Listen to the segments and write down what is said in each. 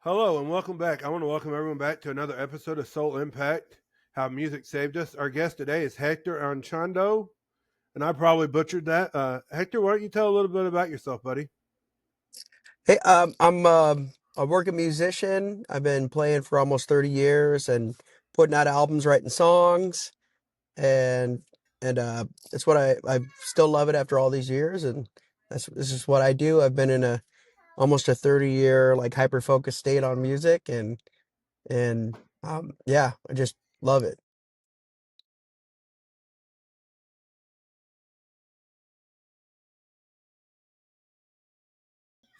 Hello and welcome back. I want to welcome everyone back to another episode of Soul Impact, How Music Saved Us. Our guest today is Hector Anchondo, and I probably butchered that. Hector, why don't you tell a little bit about yourself, buddy? Hey, I'm a working musician. I've been playing for almost 30 years and putting out albums, writing songs, and and it's what I still love it after all these years, and this is what I do. I've been in a almost a 30-year like hyper focused state on music, and yeah, I just love it.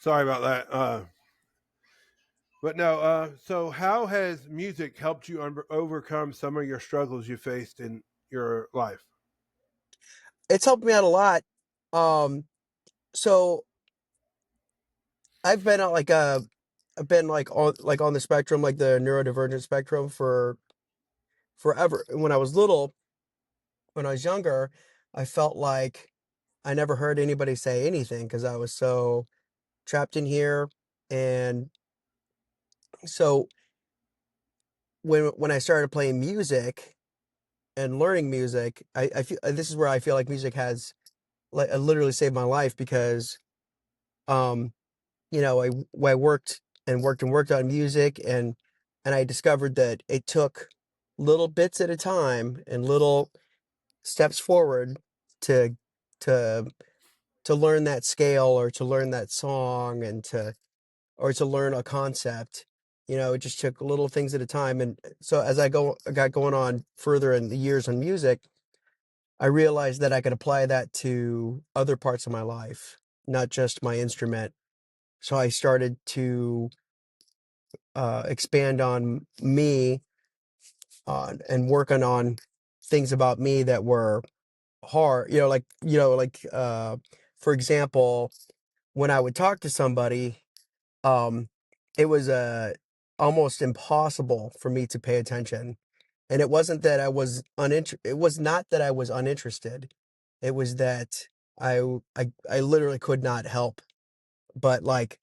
Sorry about that. But no, so how has music helped you overcome some of your struggles you faced in your life? It's helped me out a lot. Um, so I've been on I've been on the spectrum, like the neurodivergent spectrum for forever. When I was little, when I was younger, I felt like I never heard anybody say anything because I was so trapped in here. And so when I started playing music and learning music, I feel this is where I feel like music has like literally saved my life because um I worked and worked and worked on music, and I discovered that it took little bits at a time and little steps forward to to to learn that scale or to learn that song and to learn a concept. It just took little things at a time. And so as got going on further in the years on music, I realized that I could apply that to other parts of my life, not just my instrument. So I started to expand on me and working on things about me that were hard. For example, when I would talk to somebody, um, it was almost impossible for me to pay attention. And it wasn't that it was not that I was uninterested. It was that I literally could not help but like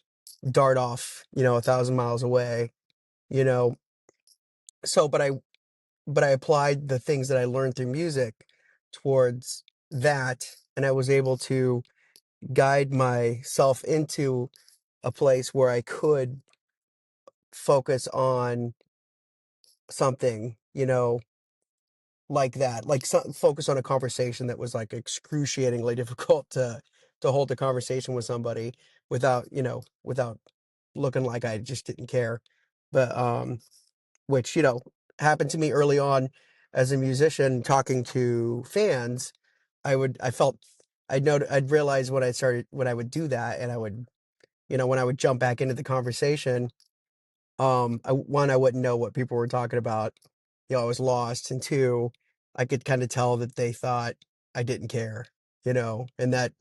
dart off, 1,000 miles away, you know. So, but I applied the things that I learned through music towards that, and I was able to guide myself into a place where I could focus on something, like that, like focus on a conversation that was like excruciatingly difficult to hold a conversation with somebody without looking like I just didn't care. But which happened to me early on as a musician talking to fans. I felt I'd realize when I would do that, and I would, when I would jump back into the conversation, I wouldn't know what people were talking about. I was lost, and two, I could kind of tell that they thought I didn't care, and that.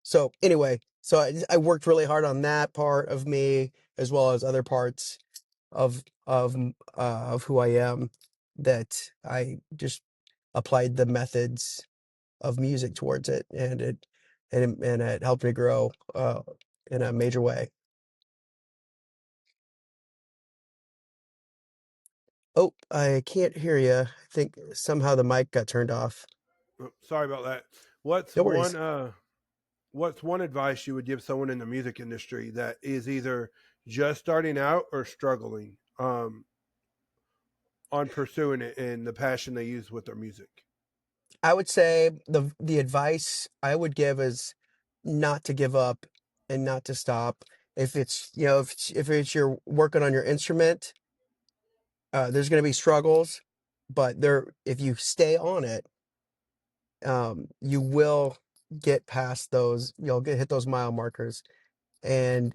So anyway, so I worked really hard on that part of me as well as other parts of who I am, that I just applied the methods of music towards it, and it helped me grow in a major way. Oh, I can't hear you. I think somehow the mic got turned off. Oh, sorry about that. What's No one worries. uh, what's one advice you would give someone in the music industry that is either just starting out or struggling? On pursuing it and the passion they use with their music. I would say the advice I would give is not to give up and not to stop. If it's you're working on your instrument, there's going to be struggles, but if you stay on it, you will get past those. You'll hit those mile markers, and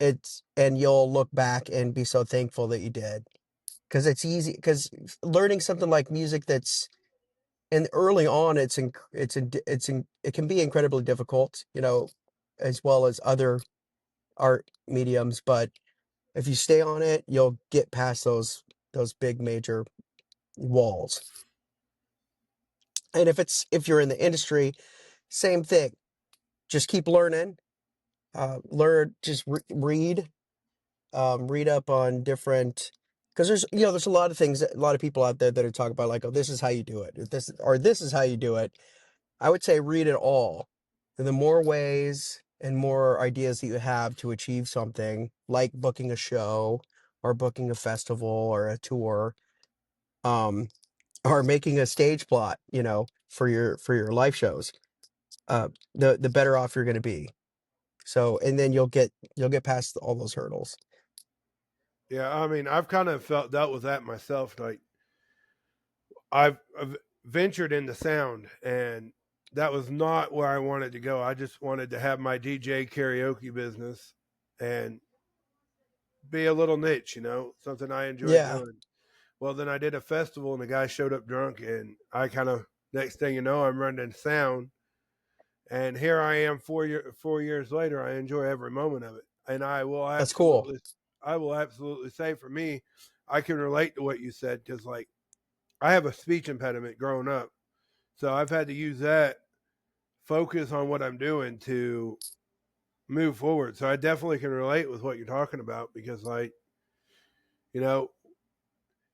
and you'll look back and be so thankful that you did, because it's easy. Because learning something like music that's and early on, it can be incredibly difficult, as well as other art mediums. But if you stay on it, you'll get past those big major walls. And if you're in the industry, same thing. Just keep learning. Learn, just read. read up on different, because there's a lot of things, a lot of people out there that are talking about like, oh, this is how you do it, this is how you do it. I would say read it all. And the more ways and more ideas that you have to achieve something, like booking a show or booking a festival or a tour, um, or making a stage plot, for your live shows, the better off you're going to be. So, and then you'll get past all those hurdles. Yeah, I mean, I've kind of dealt with that myself. Like, I've ventured into sound, and that was not where I wanted to go. I just wanted to have my DJ karaoke business and be a little niche, something I enjoyed Yeah, doing. Well, then I did a festival, and the guy showed up drunk, and I kind of, next thing you know, I'm running sound, and here I am 4 years later. I enjoy every moment of it, and that's cool. I will absolutely say, for me, I can relate to what you said, because like I have a speech impediment growing up, so I've had to use that focus on what I'm doing to move forward. So I definitely can relate with what you're talking about, because like, you know,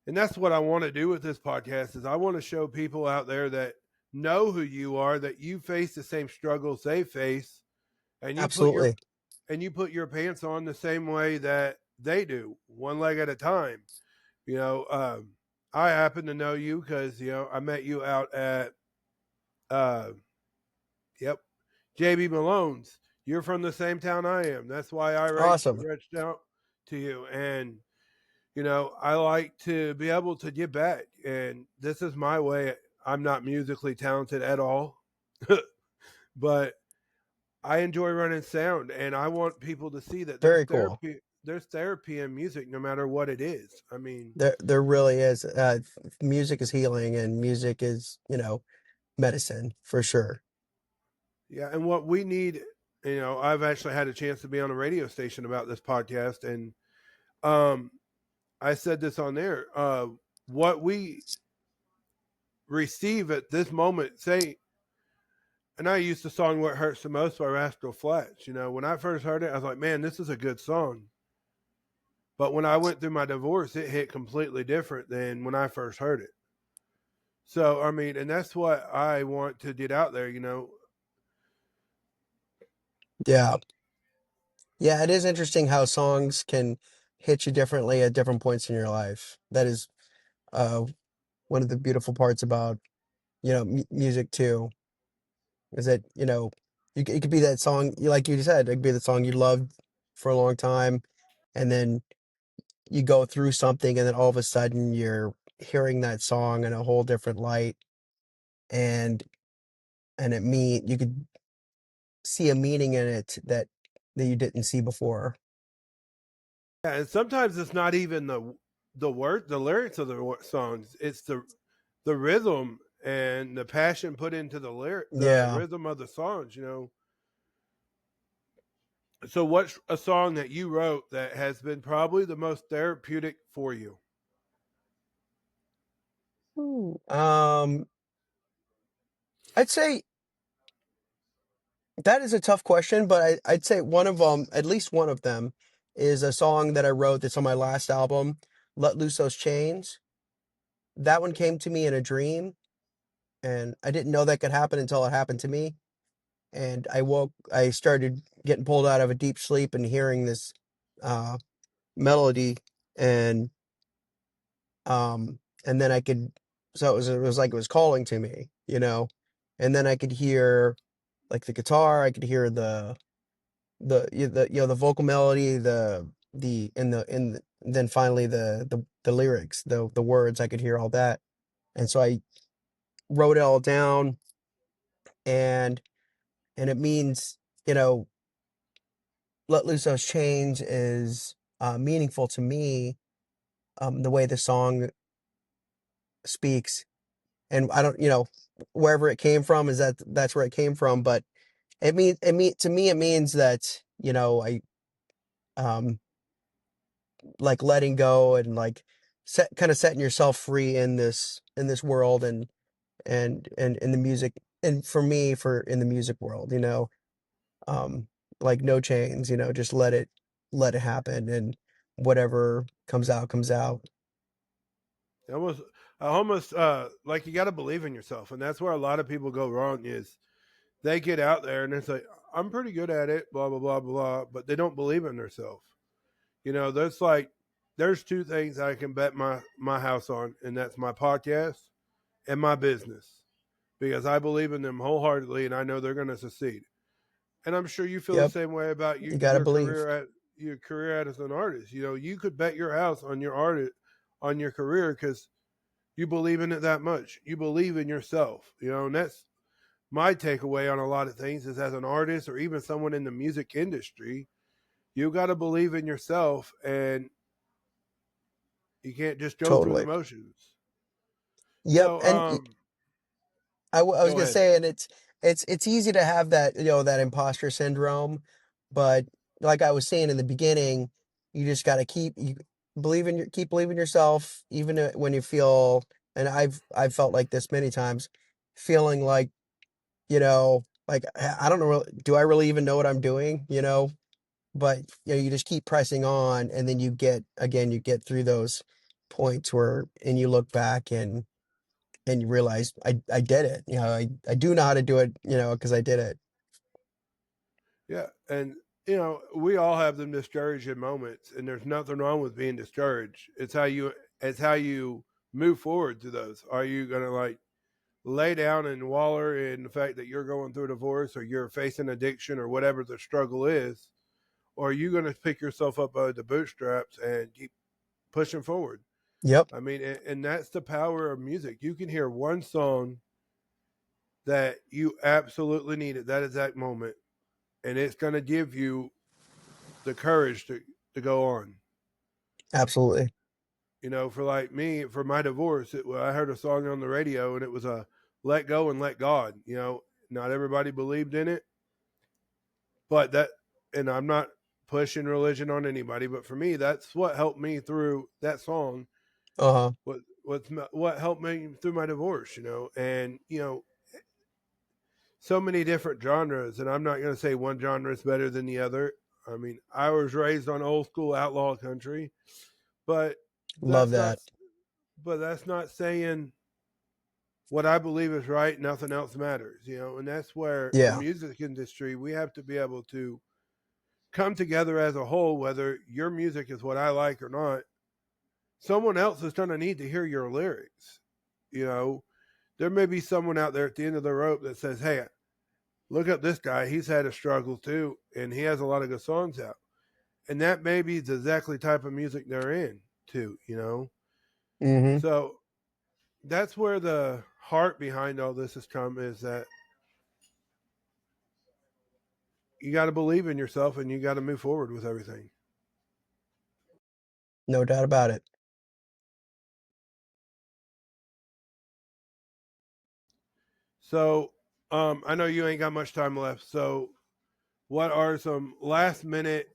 and that's what I want to do with this podcast is I want to show people out there that know who you are, that you face the same struggles they face, and Absolutely. you put your pants on the same way that they do, one leg at a time. You know, I happen to know you because I met you out at uh, yep, JB Malone's. You're from the same town I am. That's why I Awesome. reached out to you, and I like to be able to give back, and this is my way. I'm not musically talented at all, but I enjoy running sound, and I want people to see that there's Very cool. therapy. There's therapy in music, no matter what it is. I mean, There really is. Music is healing, and music is, medicine for sure. yeah, and what we need, I've actually had a chance to be on a radio station about this podcast, and um, I said this on there. What we receive at this moment, say, and I used the song "What Hurts the Most" by Rascal Flatts. When I first heard it, I was like, "Man, this is a good song." But when I went through my divorce, it hit completely different than when I first heard it. So, I mean, and that's what I want to get out there. Yeah. Yeah, it is interesting how songs can hit you differently at different points in your life. That is uh one of the beautiful parts about, music too, is that, it could be that song, like you said, it could be the song you loved for a long time, and then you go through something, and then all of a sudden you're hearing that song in a whole different light, and you could see a meaning in it that you didn't see before. Yeah, and sometimes it's not even the lyrics of the songs. It's the rhythm and the passion put into the Yeah. rhythm of the songs. So, what's a song that you wrote that has been probably the most therapeutic for you? Um, I'd say that is a tough question, but I'd say one of them, at least one of them, is a song that I wrote that's on my last album, "Let Loose Those Chains." That one came to me in a dream, and I didn't know that could happen until it happened to me. And I started getting pulled out of a deep sleep and hearing this uh, melody, and and then I could, so it was like it was calling to me, and then I could hear like the guitar, I could hear the vocal melody, then finally the lyrics, the words, I could hear all that. And so I wrote it all down, and it means, you know, "Let Loose Those Chains" is meaningful to me, the way the song speaks. And I don't, wherever it came from, is that's where it came from, but to me it means that, I um like letting go, and like kind of setting yourself free in this world, and in the music, and for me, for in the music world, um like no chains, just let it happen. And whatever comes out comes out. Almost, almost like you got to believe in yourself, and that's where a lot of people go wrong. Is they get out there and it's like, I'm pretty good at it, blah blah blah blah, but they don't believe in themselves. You know, that's like there's two things I can bet my house on, and that's my podcast and my business, because I believe in them wholeheartedly, and I know they're going to succeed. And I'm sure you feel the Yep, same way about you got to your believe. career at as an artist. You know, you could bet your house on your art on your career because you believe in it that much. You believe in yourself. You know, and that's my takeaway on a lot of things is as an artist or even someone in the music industry, you got to believe in yourself, and you can't just go through the Totally. motions. Yep, So, and I was go gonna ahead. say, and it's easy to have that, that imposter syndrome, but like I was saying in the beginning, you just got to keep believing yourself, even when you feel, and I've felt like this many times, feeling like, like I don't know, do I really even know what I'm doing, but you just keep pressing on, and then you get through those points where, and you look back and you realize I did it. I do know how to do it, because I did it. Yeah, and you know, we all have them discouraging moments, and there's nothing wrong with being discouraged. It's how you move forward to those. Are you gonna like lay down and waller in the fact that you're going through a divorce or you're facing addiction or whatever the struggle is, or are you gonna pick yourself up by the bootstraps and keep pushing forward? Yep, I mean, and that's the power of music. You can hear one song that you absolutely need at that exact moment, and it's going to give you the courage to go on. absolutely. You know, for like me, for my divorce, I heard a song on the radio, and it was a "Let Go and Let God." You know, not everybody believed in it, but and I'm not pushing religion on anybody, but for me, that's what helped me through that song. Uh-huh. What helped me through my divorce, you know, and so many different genres, and I'm not going to say one genre is better than the other. I mean, I was raised on old school outlaw country, but Love that's not that. that's not saying what I believe is right. Nothing else matters, you know. And that's where the Yeah. music industry, we have to be able to come together as a whole. Whether your music is what I like or not, someone else is going to need to hear your lyrics. You know, there may be someone out there at the end of the rope that says, "Hey, look at this guy. He's had a struggle too, and he has a lot of good songs out." And that may be the exactly type of music they're in too, you know. Mm-hmm. So that's where the heart behind all this has come, is that you got to believe in yourself and you got to move forward with everything. No doubt about it. So I know you ain't got much time left. So what are some last minute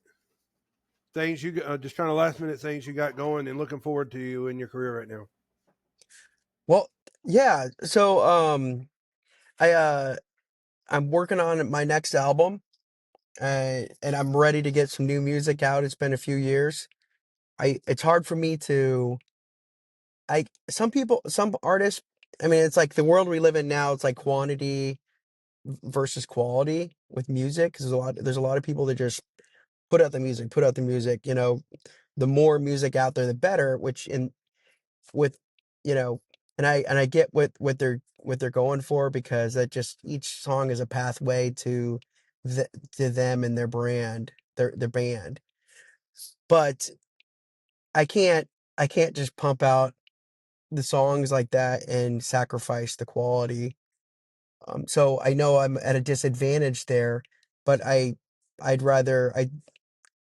things just kind of last minute things you got going and looking forward to you in your career right now? Well, yeah. So I I'm working on my next album, and I'm ready to get some new music out. It's been a few years. I It's hard for me to some artists, I mean, it's like the world we live in now, it's like quantity versus quality with music, 'cause there's a lot of people that just put out the music, the more music out there the better, which in with you know and I get what they're going for, because that just each song is a pathway to them and their brand, their band. But I can't I can't just pump out the songs like that and sacrifice the quality. So I know I'm at a disadvantage there, but I'd rather I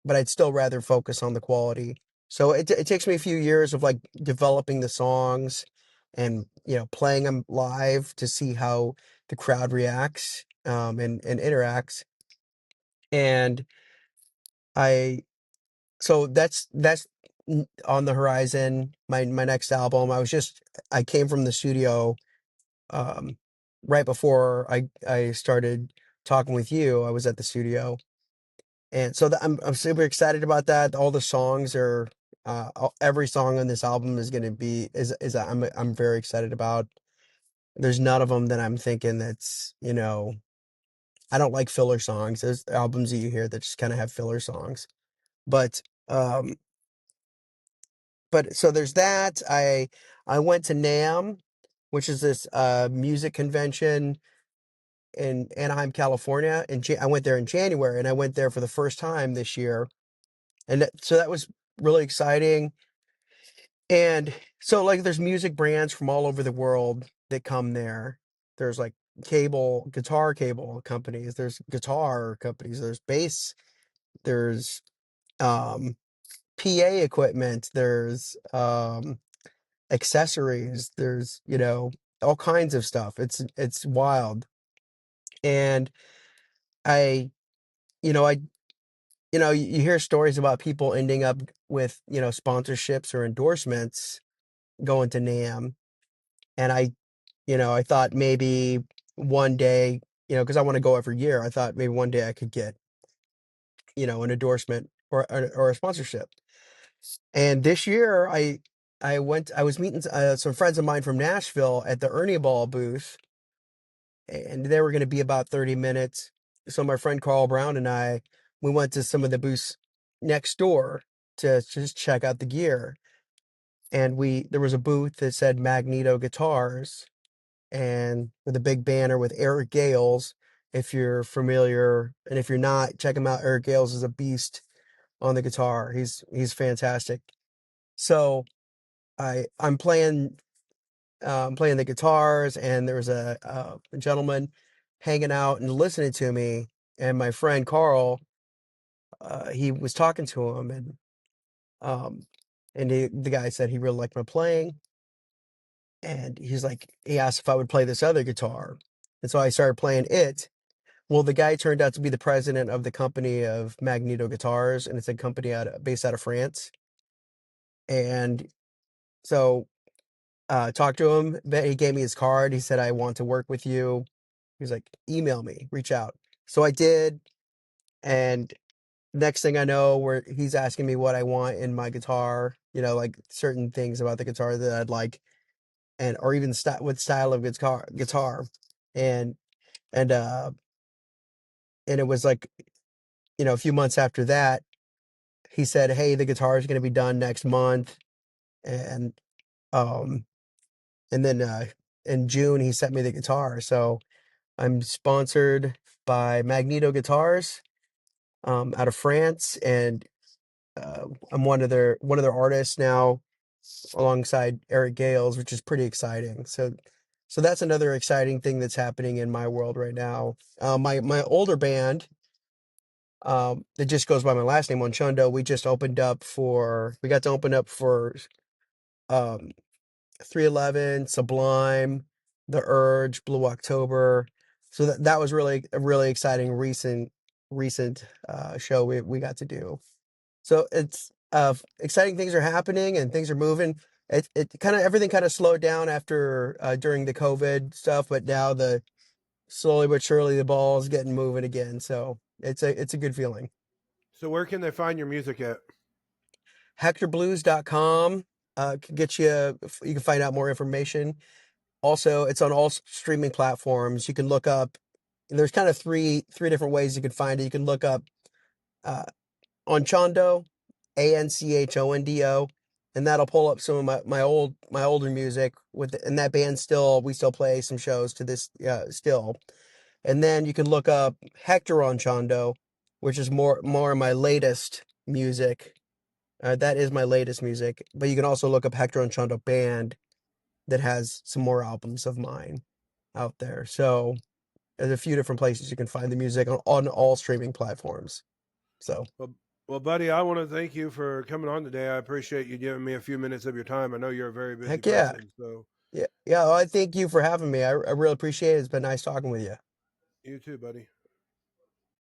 but I'd still rather focus on the quality. So it takes me a few years of like developing the songs and playing them live to see how the crowd reacts, and interacts. And I so that's on the horizon. My next album. I came from the studio, um, right before I started talking with you. I was at the studio, And so I'm super excited about that. All the songs are every song on this album is going to be is I'm very excited about. There's none of them that I'm thinking that's, I don't like filler songs. There's albums that you hear that just kind of have filler songs. But um but so there's that. I went to NAMM, which is this music convention in Anaheim, California, and I went there in January, and I went there for the first time this year, and so that was really exciting. And so, like, there's music brands from all over the world that come there. There's like guitar cable companies. There's guitar companies. There's bass. There's um, PA equipment. There's accessories. There's all kinds of stuff. It's wild. And I you know I you hear stories about people ending up with sponsorships or endorsements going to NAMM, and I thought maybe one day, because I want to go every year, I thought maybe one day I could get an endorsement or a sponsorship. And this year I was meeting some friends of mine from Nashville at the Ernie Ball booth, and they were going to be about 30 minutes. So my friend Carl Brown and we went to some of the booths next door to just check out the gear. And there was a booth that said Magneto Guitars, and with a big banner with Eric Gales. If you're familiar, and if you're not, check him out. Eric Gales is a beast on the guitar. He's fantastic. So I'm playing the guitars, and there was a gentleman hanging out and listening to me, and my friend Carl, he was talking to him, um, and the guy said he really liked my playing, and he asked if I would play this other guitar, and so I started playing it. Well, the guy turned out to be the president of the company of Magneto Guitars, and it's a company based out of France. And so talked to him, but he gave me his card. He said, "I want to work with you." He was like, "Email me, reach out." So I did, and next thing I know, where he's asking me what I want in my guitar, like certain things about the guitar that I'd like, and or even what style of guitar, and and uh and it was like a few months after that, he said, "Hey, the guitar is going to be done next month," and um, and then in June he sent me the guitar. So I'm sponsored by Magneto Guitars, out of France, and I'm one of their artists now, alongside Eric Gales, which is pretty exciting. So that's another exciting thing that's happening in my world right now. My older band, that just goes by my last name, Anchondo, we got to open up for um 311, Sublime, The Urge, Blue October. So that was really a really exciting recent show we got to do. So it's exciting things are happening and things are moving. It kind of everything kind of slowed down after during the COVID stuff, but now the slowly but surely the ball is getting moving again. So it's a good feeling. So where can they find your music at? HectorBlues.com can get you can find out more information. Also, it's on all streaming platforms. You can look up. There's kind of three different ways you can find it. You can look up uh, Anchondo, Anchondo, and that'll pull up some of my older music and that band. We still play some shows to this still. And then you can look up Hector Anchondo, which is more of my latest music. That is my latest music. But you can also look up Hector Anchondo Band, that has some more albums of mine out there. So there's a few different places you can find the music on all streaming platforms. So Well, well, buddy, I want to thank you for coming on today. I appreciate you giving me a few minutes of your time. I know you're a very busy heck yeah. person, so Yeah. Yeah. Well, I thank you for having me. I really appreciate it. It's been nice talking with you. you too, buddy.